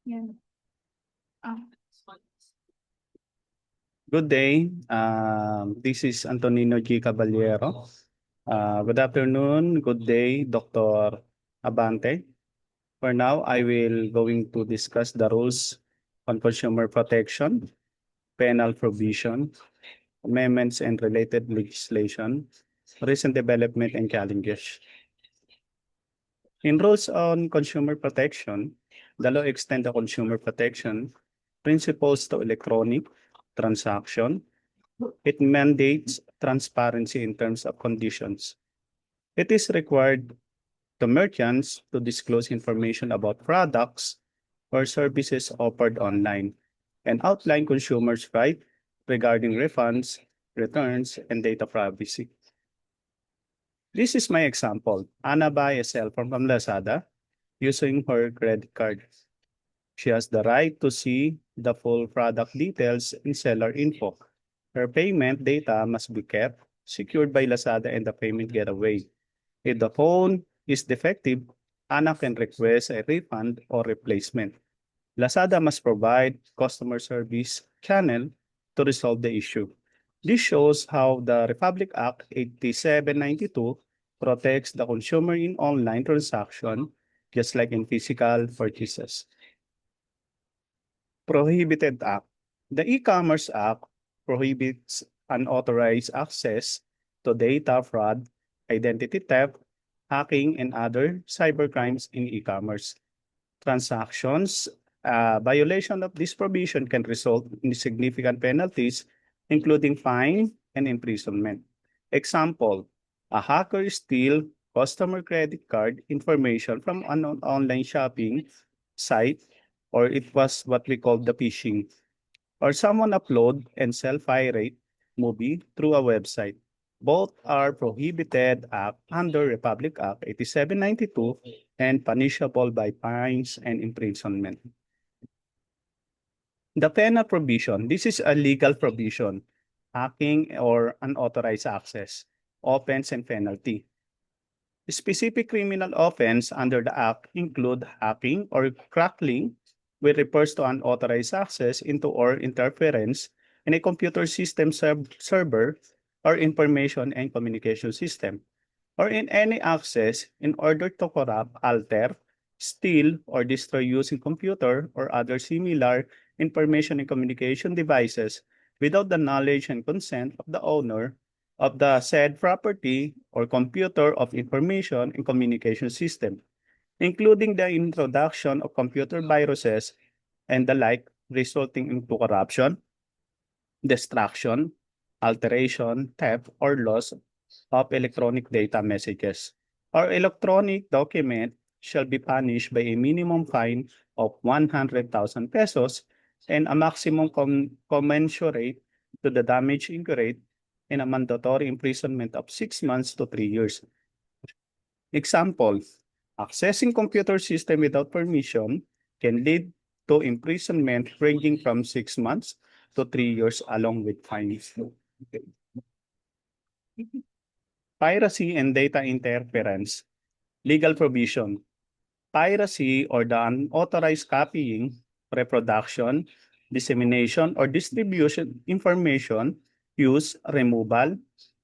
Yeah. Ah, Good day. This is Antonino G. Caballero. Good afternoon. Good day, Dr. Abante. For now, I will going to discuss the rules on consumer protection, penal provision, amendments and related legislation, recent development and challenges. In rules on consumer protection, the law extend the consumer protection principles to electronic transaction. It mandates transparency in terms of conditions. It is required to merchants to disclose information about products or services offered online and outline consumers' rights regarding refunds, returns, and data privacy. This is my example. Anna buy a cell phone from Lazada using her credit card. She has the right to see the full product details and seller info. Her payment data must be kept secured by Lazada and the payment getaway. If the phone is defective, Anna can request a refund or replacement. Lazada must provide customer service channel to resolve the issue. This shows how the Republic Act 8792 protects the consumer in online transaction just like in physical purchases. Prohibited Act. The E-commerce Act prohibits unauthorized access to data fraud, identity theft, hacking, and other cybercrimes in e-commerce transactions. Violation of this provision can result in significant penalties, including fine and imprisonment. Example, a hacker steal customer credit card information from an online shopping site, or it was what we call the phishing, or someone upload and sell pirate movie through a website. Both are prohibited act under Republic Act 8792 and punishable by fines and imprisonment. The penal provision, this is a legal provision, hacking or unauthorized access, offense and penalty. Specific criminal offense under the Act include hacking or crackling, which refers to unauthorized access into or interference in a computer system server or information and communication system, or in any access in order to corrupt, alter, steal, or destroy using computer or other similar information and communication devices without the knowledge and consent of the owner of the said property or computer of information and communication system, including the introduction of computer viruses and the like, resulting into corruption, destruction, alteration, theft, or loss of electronic data messages or electronic document shall be punished by a minimum fine of 100,000 pesos and a maximum commensurate to the damage incurred and a mandatory imprisonment of 6 months to 3 years. Example, accessing computer system without permission can lead to imprisonment ranging from 6 months to 3 years along with fines. Piracy and data interference. Legal provision. Piracy or the unauthorized copying, reproduction, dissemination, or distribution information, use, removal,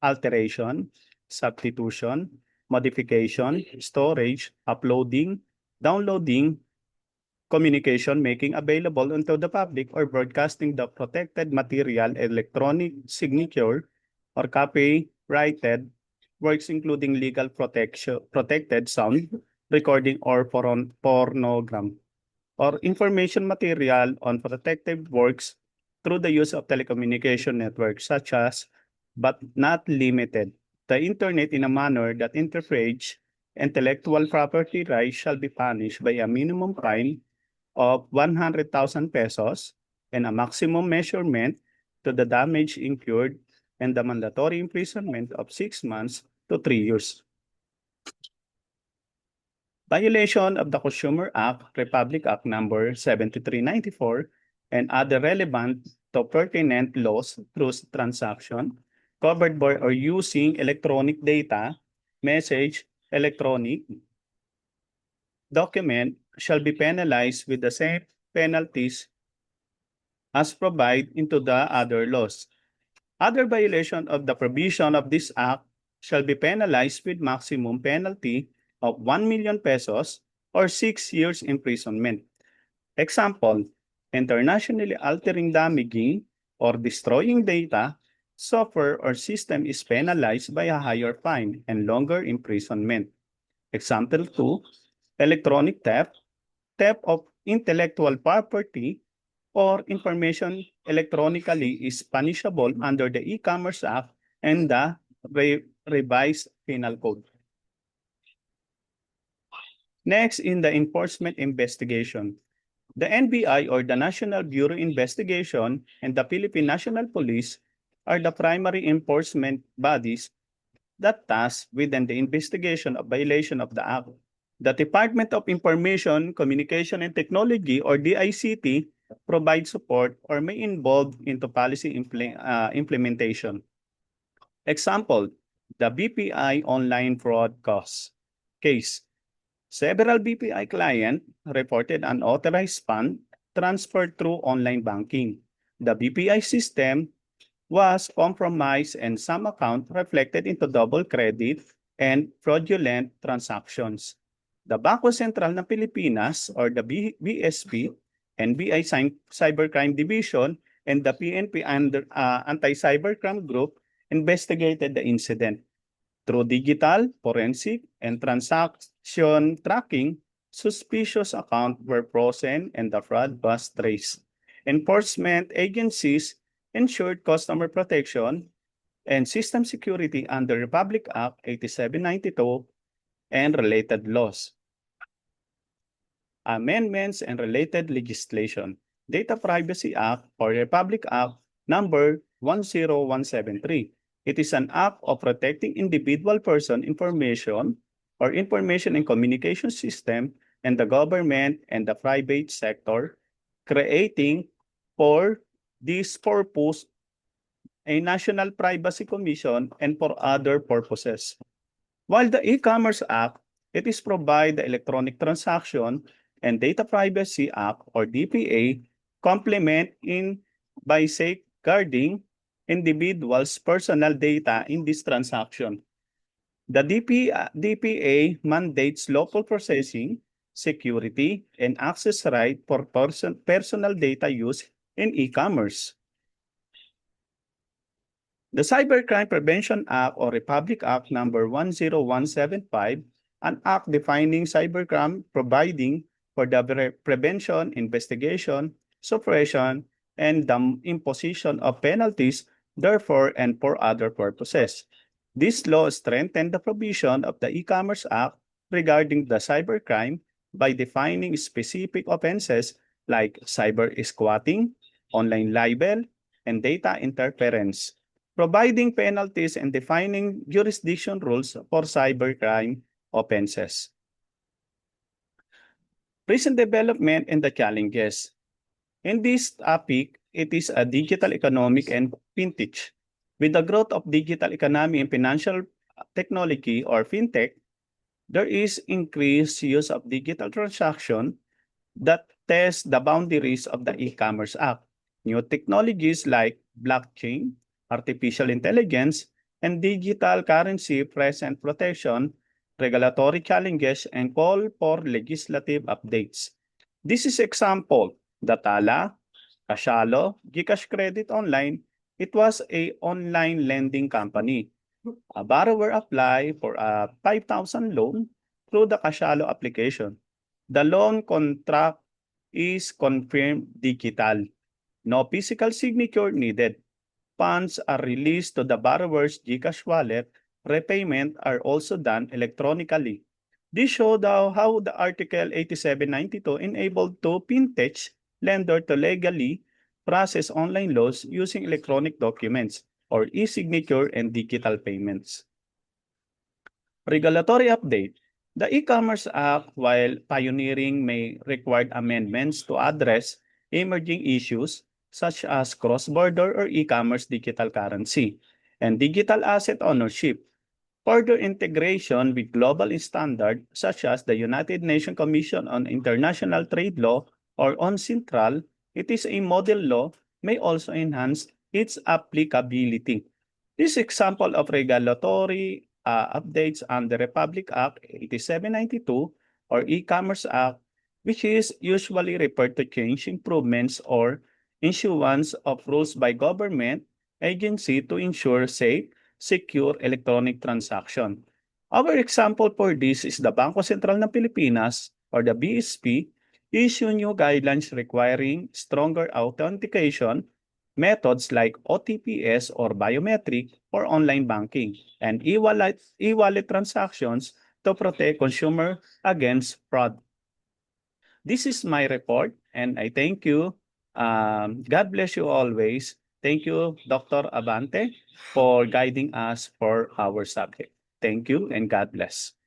alteration, substitution, modification, storage, uploading, downloading, communication, making available unto the public, or broadcasting the protected material, electronic signature, or copyrighted works including legal protection, protected sound, recording, or pornogram, or information material on protected works through the use of telecommunication networks such as, but not limited, the internet in a manner that interferes intellectual property rights shall be punished by a minimum fine of 100,000 pesos and a maximum measurement to the damage incurred and the mandatory imprisonment of 6 months to 3 years. Violation of the Consumer Act, Republic Act Number 7394, and other relevant to pertinent laws through transaction covered by or using electronic data, message, electronic document shall be penalized with the same penalties as provided into the other laws. Other violation of the provision of this act shall be penalized with maximum penalty of 1 million pesos or 6 years imprisonment. Example, internationally altering, damaging, or destroying data, software, or system is penalized by a higher fine and longer imprisonment. Example 2, electronic theft, theft of intellectual property, or information electronically is punishable under the E-Commerce Act and the revised penal code. Next, in the enforcement investigation, the NBI or the National Bureau Investigation and the Philippine National Police are the primary enforcement bodies that task within the investigation of violation of the Act. The Department of Information, Communication and Technology or DICT provides support or may involve into policy implementation. Example, the BPI online fraud case. Several BPI clients reported unauthorized fund transferred through online banking. The BPI system was compromised and some account reflected into double credit and fraudulent transactions. The Bangko Sentral ng Pilipinas or the BSP, NBI Cybercrime Division, and the PNP Anti-Cybercrime Group investigated the incident. Through digital, forensic, and transaction tracking, suspicious accounts were frozen and the fraud was traced. Enforcement agencies ensured customer protection and system security under Republic Act 8792 and related laws. Amendments and related legislation. Data Privacy Act or Republic Act number 10173. It is an act of protecting individual person information or information and communication system and the government and the private sector, creating for this purpose a National Privacy Commission and for other purposes. While the E-Commerce Act, it is provide the Electronic Transaction and Data Privacy Act or DPA complement in by safeguarding individuals' personal data in this transaction. The DPA mandates local processing, security, and access right for personal data use in e-commerce. The Cybercrime Prevention Act or Republic Act number 10175, an act defining cybercrime providing for the prevention, investigation, suppression, and the imposition of penalties, therefore, and for other purposes. This law strengthened the provision of the E-Commerce Act regarding the cybercrime by defining specific offenses like cyber squatting, online libel, and data interference, providing penalties and defining jurisdiction rules for cybercrime offenses. Recent development and the challenges. In this topic, it is a digital economic and fintech. With the growth of digital economy and financial technology or fintech, there is increased use of digital transaction that test the boundaries of the E-Commerce Act. New technologies like blockchain, artificial intelligence, and digital currency present protection, regulatory challenges, and call for legislative updates. This is example, Datala, Cashalo, GCash Credit Online. It was a online lending company. A borrower applied for a 5,000 loan through the Cashalo application. The loan contract is confirmed digital. No physical signature needed. Funds are released to the borrower's GCash wallet. Repayment are also done electronically. This showed how the Article 8792 enabled to fintech lender to legally process online loans using electronic documents or e-signature and digital payments. Regulatory update. The E-Commerce Act, while pioneering, may require amendments to address emerging issues such as cross-border or e-commerce digital currency and digital asset ownership. Further integration with global standards such as the United Nations Commission on International Trade Law or on Central, it is a model law may also enhance its applicability. This example of regulatory updates under Republic Act 8792 or E-Commerce Act, which is usually referred to change, improvements, or issuance of rules by government agency to ensure safe, secure electronic transaction. Our example for this is the Bangko Sentral ng Pilipinas or the BSP issue new guidelines requiring stronger authentication methods like OTPS or biometric or online banking and e-wallet transactions to protect consumer against fraud. This is my report and I thank you. God bless you always. Thank you, Dr. Abante, for guiding us for our subject. Thank you and God bless.